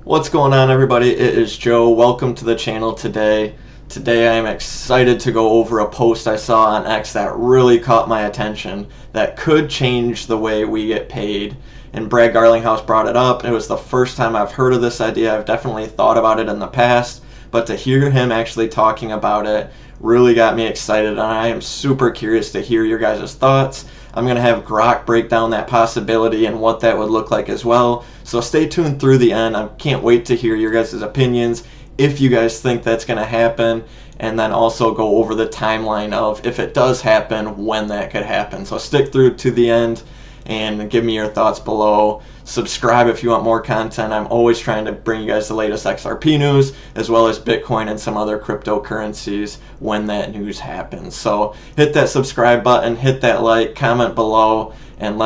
What's going on, everybody? It is Joe. Welcome to the channel today. Today I am excited to go over a post I saw on X that really caught my attention that could change the way we get paid. And Brad Garlinghouse brought it up. It was the first time I've heard of this idea. I've definitely thought about it in the past, but to hear him actually talking about it really got me excited, and I am super curious to hear your guys' thoughts. I'm going to have Grok break down that possibility and what that would look like as well. So stay tuned through the end. I can't wait to hear your guys' opinions, if you guys think that's going to happen, and then also go over the timeline of if it does happen, when that could happen. So stick through to the end and give me your thoughts below. Subscribe if you want more content. I'm always trying to bring you guys the latest XRP news, as well as Bitcoin and some other cryptocurrencies when that news happens. So hit that subscribe button, hit that like, comment below, and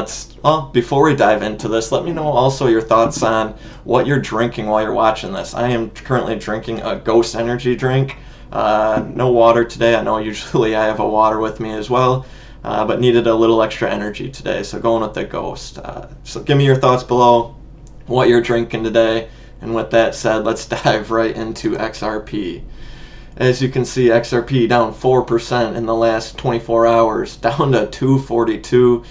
before we dive into this, let me know also your thoughts on what you're drinking while you're watching this. I am currently drinking a Ghost energy drink. No water today. I know usually I have a water with me as well. But needed a little extra energy today, so going with the Ghost. So give me your thoughts below, what you're drinking today, and with that said, let's dive right into XRP. As you can see, XRP down 4% in the last 24 hours, down to 242.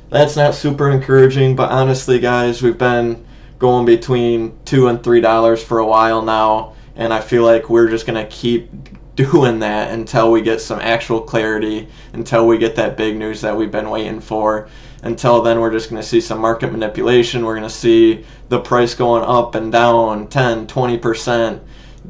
That's not super encouraging, but honestly, guys, we've been going between $2 and $3 for a while now, and I feel like we're just going to keep doing that until we get some actual clarity, until we get that big news that we've been waiting for. Until then, we're just going to see some market manipulation. We're going to see the price going up and down 10, 20%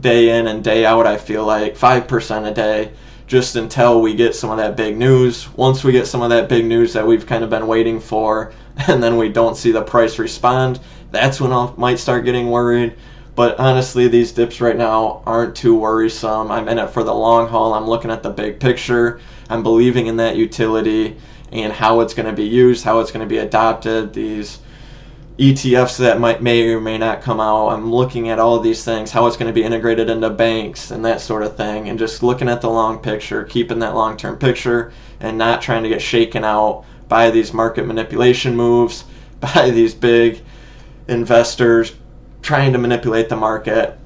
day in and day out. I feel like 5% a day, just until we get some of that big news. Once we get some of that big news that we've kind of been waiting for, and then we don't see the price respond, that's when I might start getting worried. But honestly, these dips right now aren't too worrisome. I'm in it for the long haul. I'm looking at the big picture. I'm believing in that utility and how it's going to be used, how it's going to be adopted, these ETFs that may or may not come out. I'm looking at all of these things, how it's going to be integrated into banks and that sort of thing, and just looking at the long picture, keeping that long-term picture, and not trying to get shaken out by these market manipulation moves, by these big investors trying to manipulate the market,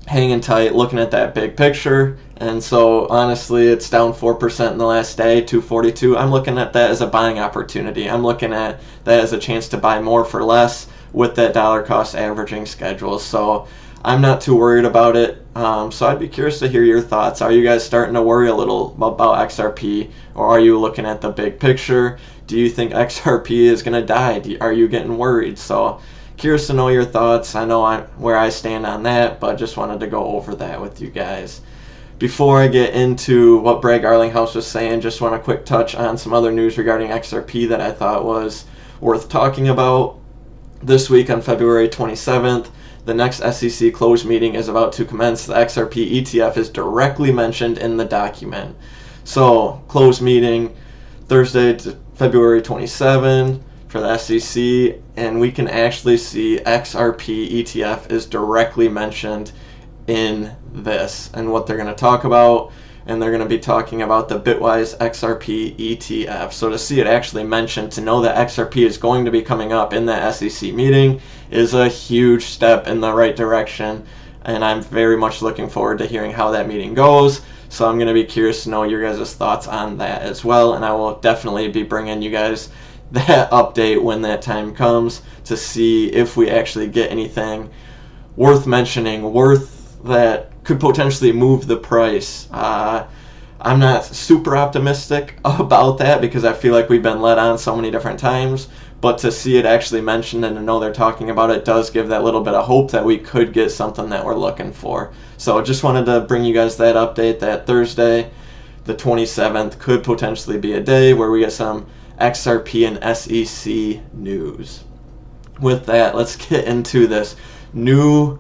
hanging tight, looking at that big picture. And so honestly, it's down 4% in the last day, 242. I'm looking at that as a buying opportunity. I'm looking at that as a chance to buy more for less with that dollar cost averaging schedule. So I'm not too worried about it. So I'd be curious to hear your thoughts. Are you guys starting to worry a little about XRP, or are you looking at the big picture? Do you think XRP is going to die? Are you getting worried? So curious to know your thoughts. I know where I stand on that, but just wanted to go over that with you guys. Before I get into what Brad Garlinghouse was saying, just want a quick touch on some other news regarding XRP that I thought was worth talking about. This week on February 27th, the next SEC closed meeting is about to commence. The XRP ETF is directly mentioned in the document. So, closed meeting Thursday, February 27th. For the SEC, and we can actually see XRP ETF is directly mentioned in this and what they're going to talk about, and they're going to be talking about the Bitwise XRP ETF. So to see it actually mentioned, to know that XRP is going to be coming up in that SEC meeting, is a huge step in the right direction, and I'm very much looking forward to hearing how that meeting goes. So I'm going to be curious to know your guys' thoughts on that as well, and I will definitely be bringing you guys that update when that time comes, to see if we actually get anything worth mentioning, that could potentially move the price. I'm not super optimistic about that because I feel like we've been led on so many different times, but to see it actually mentioned and to know they're talking about it does give that little bit of hope that we could get something that we're looking for. So just wanted to bring you guys that update, that Thursday the 27th could potentially be a day where we get some XRP and SEC news. With that, let's get into this new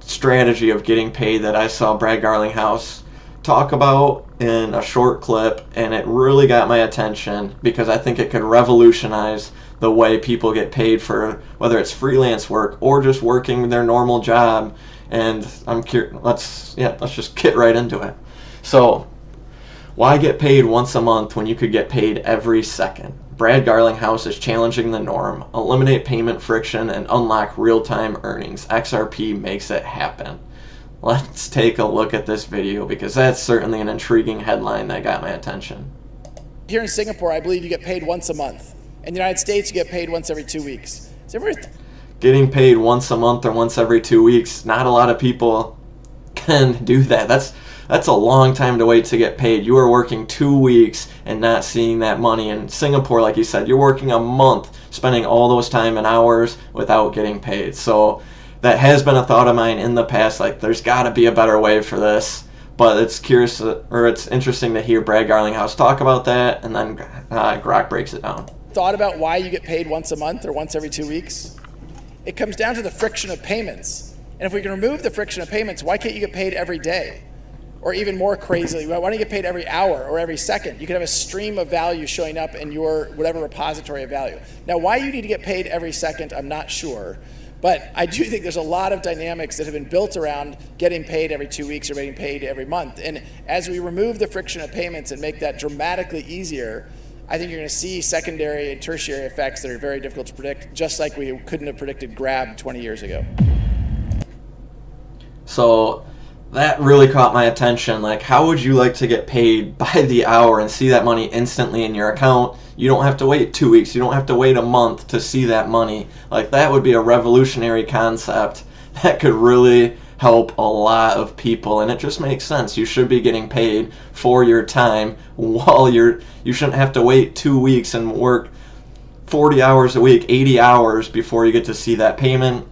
strategy of getting paid that I saw Brad Garlinghouse talk about in a short clip, and it really got my attention because I think it could revolutionize the way people get paid for whether it's freelance work or just working their normal job. And I'm curious. Let's just get right into it. So, why get paid once a month when you could get paid every second? Brad Garlinghouse is challenging the norm. Eliminate payment friction and unlock real-time earnings. XRP makes it happen. Let's take a look at this video because that's certainly an intriguing headline that got my attention. Here in Singapore, I believe you get paid once a month. In the United States, you get paid once every 2 weeks. Getting paid once a month or once every 2 weeks, not a lot of people can do that. That's a long time to wait to get paid. You are working 2 weeks and not seeing that money. In Singapore, like you said, you're working a month, spending all those time and hours without getting paid. So that has been a thought of mine in the past, like there's got to be a better way for this. But it's it's interesting to hear Brad Garlinghouse talk about that, and then Grok breaks it down. Thought about why you get paid once a month or once every 2 weeks? It comes down to the friction of payments. And if we can remove the friction of payments, why can't you get paid every day? Or even more crazily, why don't you get paid every hour or every second? You can have a stream of value showing up in your whatever repository of value. Now, why you need to get paid every second, I'm not sure. But I do think there's a lot of dynamics that have been built around getting paid every 2 weeks or getting paid every month. And as we remove the friction of payments and make that dramatically easier, I think you're going to see secondary and tertiary effects that are very difficult to predict, just like we couldn't have predicted Grab 20 years ago. So that really caught my attention. Like, how would you like to get paid by the hour and see that money instantly in your account? You don't have to wait 2 weeks. You don't have to wait a month to see that money. Like, that would be a revolutionary concept that could really help a lot of people, and it just makes sense. You should be getting paid for your time while you shouldn't have to wait 2 weeks and work 40 hours a week, 80 hours before you get to see that payment.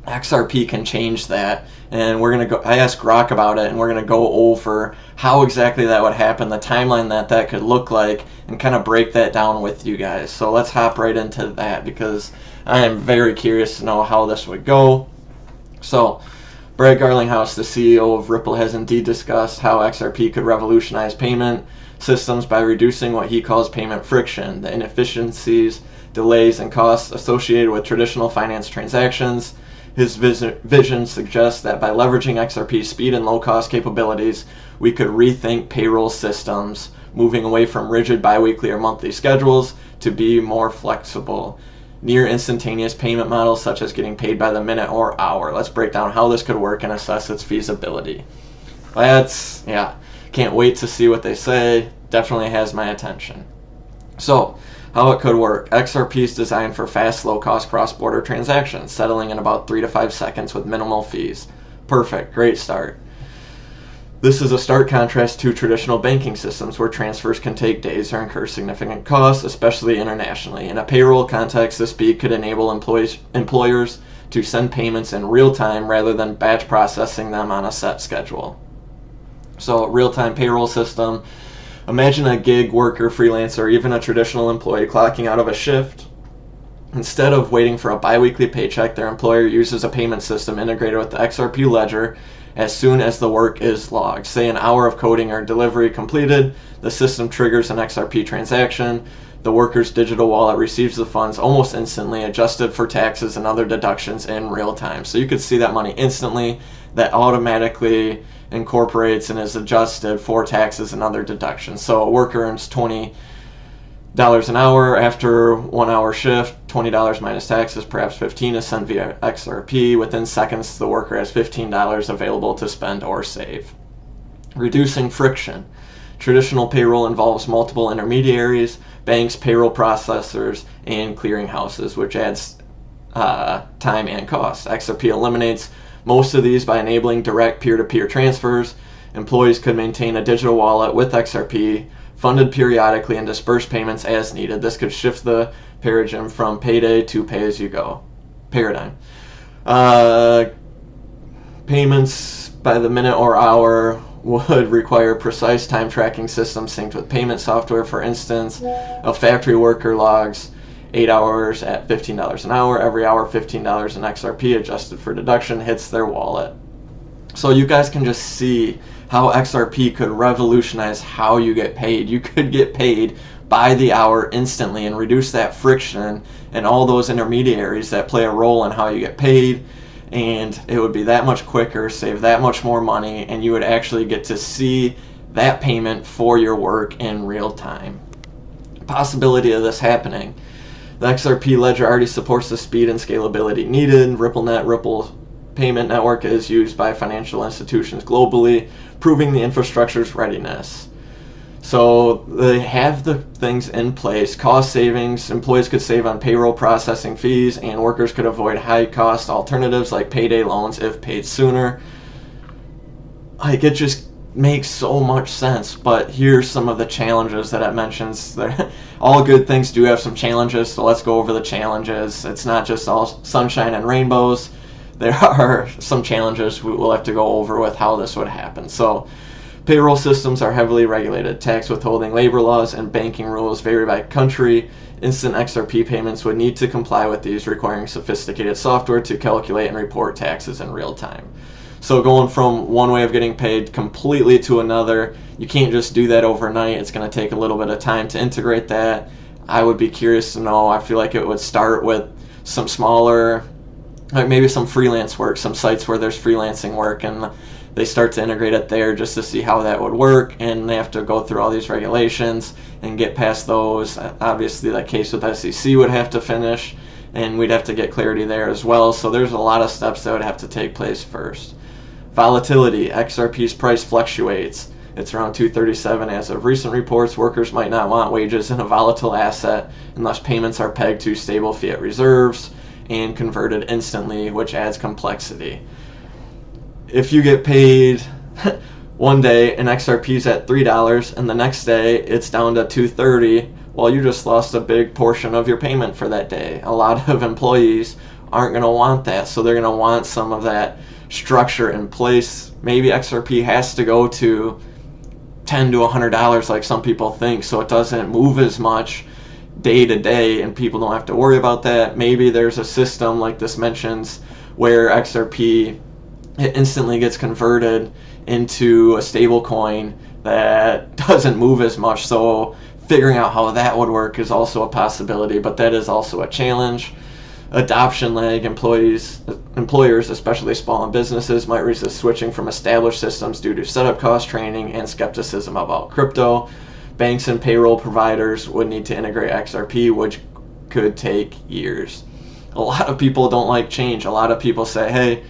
XRP can change that, and I asked Grok about it, and we're gonna go over how exactly that would happen, the timeline that could look like, and kind of break that down with you guys. So let's hop right into that because I am very curious to know how this would go. So Brad Garlinghouse, the CEO of Ripple, has indeed discussed how XRP could revolutionize payment systems by reducing what he calls payment friction, the inefficiencies, delays, and costs associated with traditional finance transactions. His vision suggests that by leveraging XRP's speed and low-cost capabilities, we could rethink payroll systems, moving away from rigid biweekly or monthly schedules to be more flexible, near instantaneous payment models such as getting paid by the minute or hour. Let's break down how this could work and assess its feasibility. Can't wait to see what they say. Definitely has my attention. So, how it could work. XRP is designed for fast, low-cost cross-border transactions, settling in about 3 to 5 seconds with minimal fees. Perfect. Great start. This is a stark contrast to traditional banking systems where transfers can take days or incur significant costs, especially internationally. In a payroll context, this speed could enable employers to send payments in real time rather than batch processing them on a set schedule. So, real-time payroll system. Imagine a gig worker, freelancer, or even a traditional employee clocking out of a shift. Instead of waiting for a biweekly paycheck, their employer uses a payment system integrated with the XRP ledger as soon as the work is logged. Say an hour of coding or delivery completed, the system triggers an XRP transaction. The worker's digital wallet receives the funds almost instantly, adjusted for taxes and other deductions in real time. So you could see that money instantly. That automatically incorporates and is adjusted for taxes and other deductions. So a worker earns $20 an hour after 1 hour shift, $20 minus taxes, perhaps $15 is sent via XRP. Within seconds, the worker has $15 available to spend or save. Reducing friction. Traditional payroll involves multiple intermediaries, banks, payroll processors, and clearinghouses, which adds time and cost. XRP eliminates most of these by enabling direct peer-to-peer transfers. Employees could maintain a digital wallet with XRP, funded periodically, and disperse payments as needed. This could shift the paradigm from payday to pay-as-you-go paradigm. Payments by the minute or hour would require precise time tracking systems synced with payment software. For instance, a factory worker logs 8 hours at $15 an hour. Every hour, $15 in XRP adjusted for deduction hits their wallet. So you guys can just see how XRP could revolutionize how you get paid. You could get paid by the hour instantly and reduce that friction and all those intermediaries that play a role in how you get paid. And it would be that much quicker, save that much more money, and you would actually get to see that payment for your work in real time. Possibility of this happening. The XRP ledger already supports the speed and scalability needed. Ripple payment network is used by financial institutions globally, proving the infrastructure's readiness. So they have the things in place. Cost savings, employees could save on payroll processing fees, and workers could avoid high cost alternatives like payday loans if paid sooner. Like, it just makes so much sense, but here's some of the challenges that it mentions. All good things do have some challenges, so let's go over the challenges. It's not just all sunshine and rainbows. There are some challenges we will have to go over with how this would happen. So payroll systems are heavily regulated. Tax withholding, labor laws, and banking rules vary by country. Instant XRP payments would need to comply with these, requiring sophisticated software to calculate and report taxes in real time. So going from one way of getting paid completely to another, you can't just do that overnight. It's going to take a little bit of time to integrate that. I would be curious to know. I feel like it would start with some smaller, like maybe some freelance work, some sites where there's freelancing work, and they start to integrate it there just to see how that would work, and they have to go through all these regulations and get past those. Obviously, that case with SEC would have to finish, and we'd have to get clarity there as well. So there's a lot of steps that would have to take place first. Volatility. XRP's price fluctuates. It's around 237 as of recent reports. Workers might not want wages in a volatile asset unless payments are pegged to stable fiat reserves and converted instantly, which adds complexity. If you get paid one day and XRP's at $3 and the next day it's down to $2.30, well, you just lost a big portion of your payment for that day. A lot of employees aren't going to want that, so they're going to want some of that structure in place. Maybe XRP has to go to $10 to $100 like some people think, so it doesn't move as much day to day and people don't have to worry about that. Maybe there's a system like this mentions where XRP, it instantly gets converted into a stable coin that doesn't move as much. So figuring out how that would work is also a possibility, but that is also a challenge. Adoption lag. Employers, especially small businesses, might resist switching from established systems due to setup cost, training, and skepticism about crypto. Banks and payroll providers would need to integrate XRP, which could take years. A lot of people don't like change. A lot of people say, hey,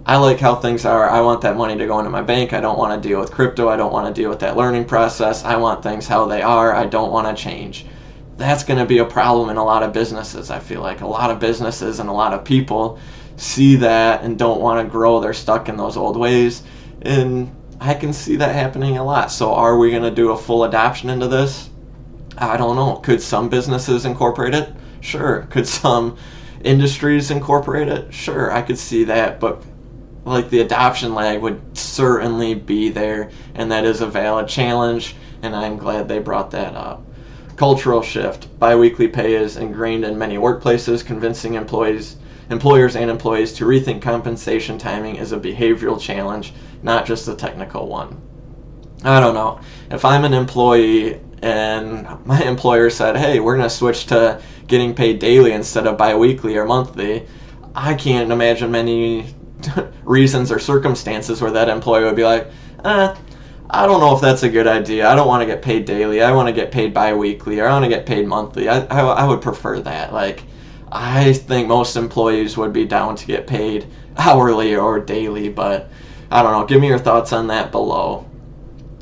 I like how things are. I want that money to go into my bank. I don't want to deal with crypto. I don't want to deal with that learning process. I want things how they are. I don't want to change. That's going to be a problem in a lot of businesses. I feel like a lot of businesses and a lot of people see that and don't want to grow. They're stuck in those old ways. And I can see that happening a lot. So are we going to do a full adoption into this? I don't know. Could some businesses incorporate it? Sure. Could some industries incorporate it? Sure, I could see that. But like, the adoption lag would certainly be there, and that is a valid challenge, and I'm glad they brought that up. Cultural shift. Biweekly pay is ingrained in many workplaces, convincing employers and employees to rethink compensation timing is a behavioral challenge, not just a technical one. I don't know. If I'm an employee and my employer said, hey, we're going to switch to getting paid daily instead of biweekly or monthly, I can't imagine many reasons or circumstances where that employee would be like, I don't know if that's a good idea. I don't want to get paid daily. I want to get paid bi-weekly, or I want to get paid monthly. I would prefer that. Like, I think most employees would be down to get paid hourly or daily, but I don't know. Give me your thoughts on that below.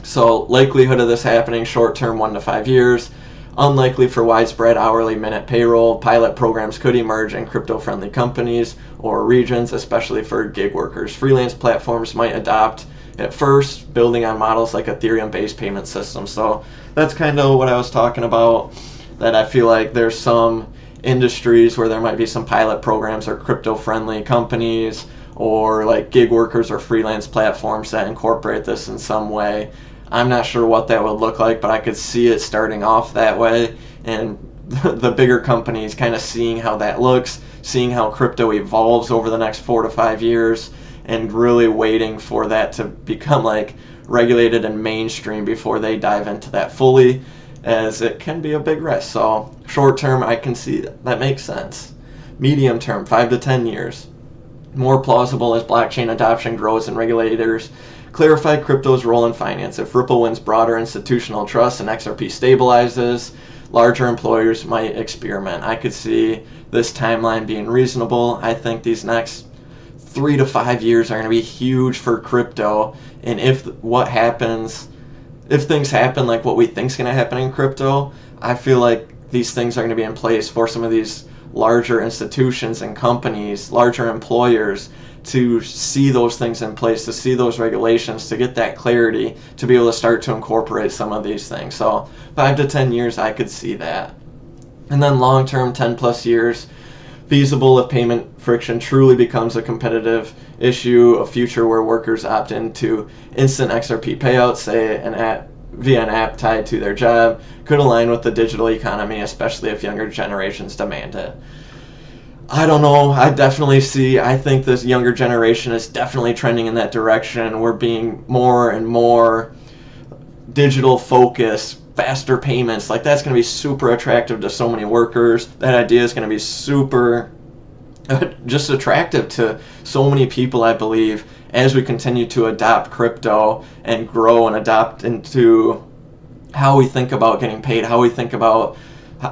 So, likelihood of this happening, short term, 1 to 5 years. Unlikely for widespread hourly minute payroll. Pilot programs could emerge in crypto-friendly companies or regions, especially for gig workers. Freelance platforms might adopt at first, building on models like Ethereum-based payment systems. So that's kind of what I was talking about, that I feel like there's some industries where there might be some pilot programs or crypto-friendly companies or like gig workers or freelance platforms that incorporate this in some way. I'm not sure what that would look like, but I could see it starting off that way, and the bigger companies kind of seeing how that looks, seeing how crypto evolves over the next 4 to 5 years, and really waiting for that to become like regulated and mainstream before they dive into that fully, as it can be a big risk. So short term, I can see that makes sense. Medium term, 5 to 10 years. More plausible as blockchain adoption grows and regulators clarify crypto's role in finance. If Ripple wins broader institutional trust and XRP stabilizes, larger employers might experiment. I could see this timeline being reasonable. I think these next 3 to 5 years are going to be huge for crypto. And if things happen like what we think is going to happen in crypto, I feel like these things are going to be in place for some of these larger institutions and companies, larger employers, to see those things in place, to see those regulations, to get that clarity, to be able to start to incorporate some of these things. So 5 to 10 years, I could see that. And then long term, 10 plus years, feasible if payment friction truly becomes a competitive issue, a future where workers opt into instant XRP payouts, say via an app tied to their job, could align with the digital economy, especially if younger generations demand it. I don't know. I think this younger generation is definitely trending in that direction. We're being more and more digital focused, faster payments. Like, that's going to be super attractive to so many workers. That idea is going to be super just attractive to so many people, I believe, as we continue to adopt crypto and grow and adopt into how we think about getting paid, how we think about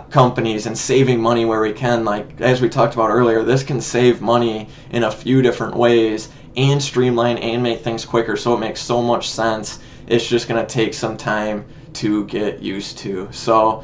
companies and saving money where we can. Like, as we talked about earlier, this can save money in a few different ways and streamline and make things quicker, so it makes so much sense. It's just going to take some time to get used to. So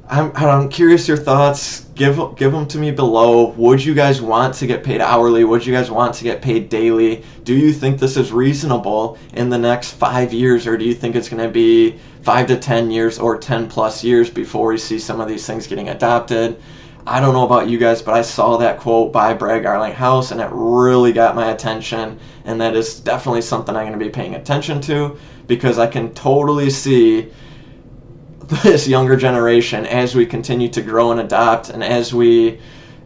I'm curious your thoughts. Give them to me below. Would you guys want to get paid hourly? Would you guys want to get paid daily? Do you think this is reasonable in the next 5 years, or do you think it's going to be 5 to 10 years or 10 plus years before we see some of these things getting adopted? I don't know about you guys, but I saw that quote by Brad Garlinghouse and it really got my attention, and that is definitely something I'm going to be paying attention to, because I can totally see this younger generation, as we continue to grow and adopt, and as we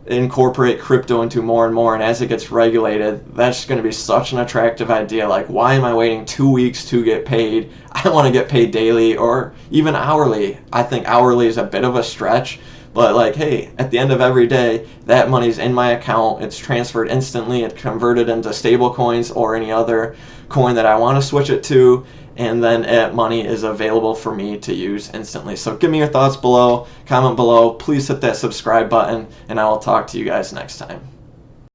incorporate crypto into more and more, and as it gets regulated, that's going to be such an attractive idea. Like, why am I waiting 2 weeks to get paid? I want to get paid daily or even hourly. I think hourly is a bit of a stretch, but like, hey, at the end of every day, that money's in my account. It's transferred instantly. It's converted into stable coins or any other coin that I want to switch it to, and then that money is available for me to use instantly. So give me your thoughts below, comment below, please hit that subscribe button, and I will talk to you guys next time.